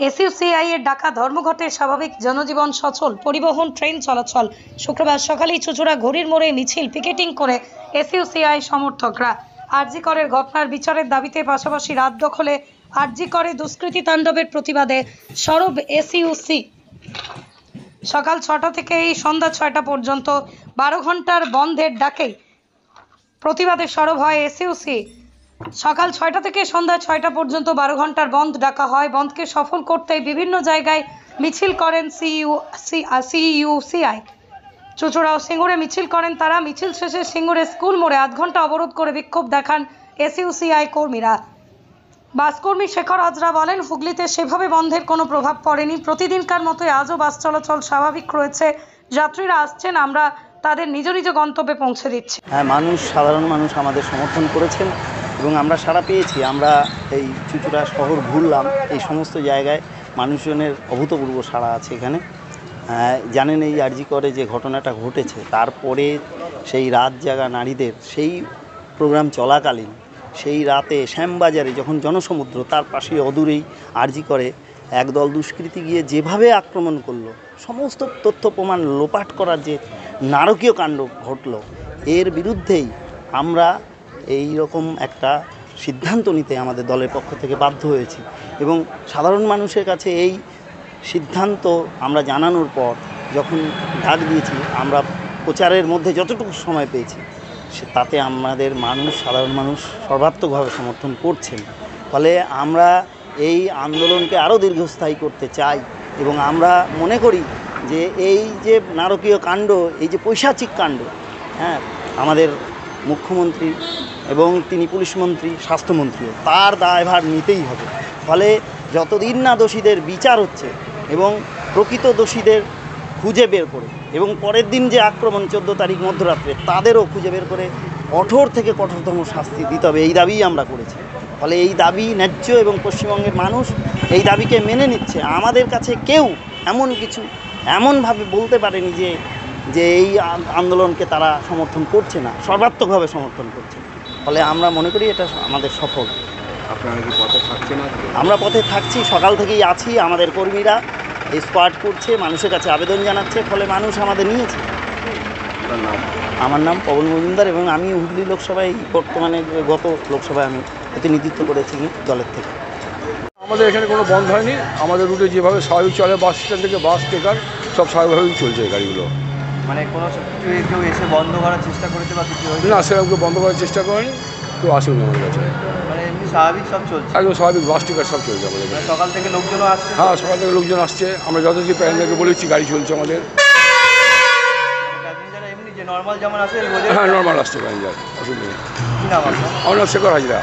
এসইউসিআই এর ডাকা ধর্মঘটে স্বাভাবিক জনজীবন সচল, পরিবহন ট্রেন চলাচল। শুক্রবার সকালেই চুঁচুড়া ঘড়ির মোড়ে মিছিল পিকেটিং করে এসইউসিআই সমর্থকরা। আরজি করের ঘটনার বিচারের দাবিতে পাশাপাশি রাত দখলে আরজি করে দুষ্কৃতী তাণ্ডবের প্রতিবাদে সরব এসইউসি। সকাল ৬টা থেকে এই সন্ধ্যা ৬টা পর্যন্ত ১২ ঘন্টার বন্ধের ডাকে প্রতিবাদে সরব হয় এসইউসি। সকাল ৬টা থেকে সন্ধ্যা ৬টা পর্যন্ত ১২ ঘন্টার বন্ধ ডাকা হয়। বন্ধকে সফল করতে বিভিন্ন জায়গায় মিছিল করেন সিইউসিআই। চুঁচুড়া ও সিঙ্গুরে মিছিল করেন তারা। মিছিল শেষে সিঙ্গুরে স্কুল মোড়ে আধ ঘন্টা অবরোধ করে বিক্ষোভ দেখান এসইউসিআই কর্মীরা। বাসকর্মী শেখর হাজরা বলেন, হুগলিতে সেভাবে বন্ধের কোনো প্রভাব পড়েনি। প্রতিদিনকার মতোই আজও বাস চলাচল স্বাভাবিক রয়েছে। যাত্রীরা আসছেন, আমরা তাদের নিজ নিজ গন্তব্যে পৌঁছে দিচ্ছি। হ্যাঁ, সাধারণ মানুষ আমাদের সমর্থন করেছেন এবং আমরা সাড়া পেয়েছি। আমরা এই চুঁচুড়া শহর ঘুরলাম, এই সমস্ত জায়গায় মানুষজনের অভূতপূর্ব সাড়া আছে এখানে। জানেন, এই আরজি করে যে ঘটনাটা ঘটেছে, তারপরে সেই রাত জাগা নারীদের সেই প্রোগ্রাম চলাকালীন সেই রাতে শ্যামবাজারে যখন জনসমুদ্র, তার পাশে অদূরেই আরজি করে একদল দুষ্কৃতী গিয়ে যেভাবে আক্রমণ করলো, সমস্ত তথ্য প্রমাণ লোপাট করার যে নারকীয় কাণ্ড ঘটল, এর বিরুদ্ধেই আমরা এই রকম একটা সিদ্ধান্ত নিতে আমাদের দলের পক্ষ থেকে বাধ্য হয়েছি। এবং সাধারণ মানুষের কাছে এই সিদ্ধান্ত আমরা জানানোর পর যখন ডাক দিয়েছি, আমরা প্রচারের মধ্যে যতটুকু সময় পেয়েছি তাতে আমাদের সাধারণ মানুষ সর্বাত্মকভাবে সমর্থন করছেন। ফলে আমরা এই আন্দোলনকে আরও দীর্ঘস্থায়ী করতে চাই এবং আমরা মনে করি যে এই যে নারকীয় কাণ্ড, এই যে পৈশাচিক কাণ্ড, হ্যাঁ, আমাদের মুখ্যমন্ত্রী এবং তিনি পুলিশ মন্ত্রী, স্বাস্থ্যমন্ত্রীও তার দায়ভার নিতেই হবে। ফলে যতদিন না দোষীদের বিচার হচ্ছে এবং প্রকৃত দোষীদের খুঁজে বের করে, এবং পরের দিন যে আক্রমণ 14 তারিখ মধ্যরাত্রে, তাদেরও খুঁজে বের করে কঠোর থেকে কঠোরতম শাস্তি দিতে হবে, এই দাবিই আমরা করেছি। ফলে এই দাবি ন্যায্য এবং পশ্চিমবঙ্গের মানুষ এই দাবিকে মেনে নিচ্ছে। আমাদের কাছে কেউ এমনভাবে বলতে পারেনি যে এই আন্দোলনকে তারা সমর্থন করছে না, সর্বাত্মকভাবে সমর্থন করছে। ফলে আমরা মনে করি এটা আমাদের সফল। আপনারা কি পথে থাকছেন? আমরা পথে থাকছি, সকাল থেকেই আছি। আমাদের কর্মীরা স্কোয়াড করছে, মানুষের কাছে আবেদন জানাচ্ছে, ফলে মানুষ আমাদের নিয়েছে। আমার নাম পবন মজুমদার এবং আমি হুগলি লোকসভায় বর্তমানে গত লোকসভায় আমি প্রতিনিধিত্ব করেছি দলের থেকে। আমাদের এখানে কোনো বন্ধ হয়নি। আমাদের রুটে যেভাবে স্বাভাবিক চলে, বাস স্ট্যান্ড থেকে বাস টেকার সব স্বাভাবিকভাবেই চলছে গাড়িগুলো। মানে কোনো কেউ এসে বন্ধ করার চেষ্টা করেছে বা কিছু? না, সেরকম কেউ বন্ধ করার চেষ্টা করেনি, কেউ আসেনি আমাদের কাছে। মানে এমনি স্বাভাবিক সব চলছে? একদম স্বাভাবিক, বাস টেকার সব চলছে আমাদের কাছে। সকাল থেকে লোকজনও আসছে? হ্যাঁ, সকাল থেকে লোকজন আসছে। আমরা যতদিন প্যারেন্টদেরকে বলেছি গাড়ি চলছে আমাদের। প্যাসেঞ্জার এমনি যে নর্মাল যেমন আসে? হ্যাঁ, নর্মাল আসছে প্যাসেঞ্জার, অসুবিধা নেই। কী নাম আপনার? আমার নাম শেখর হাজরা।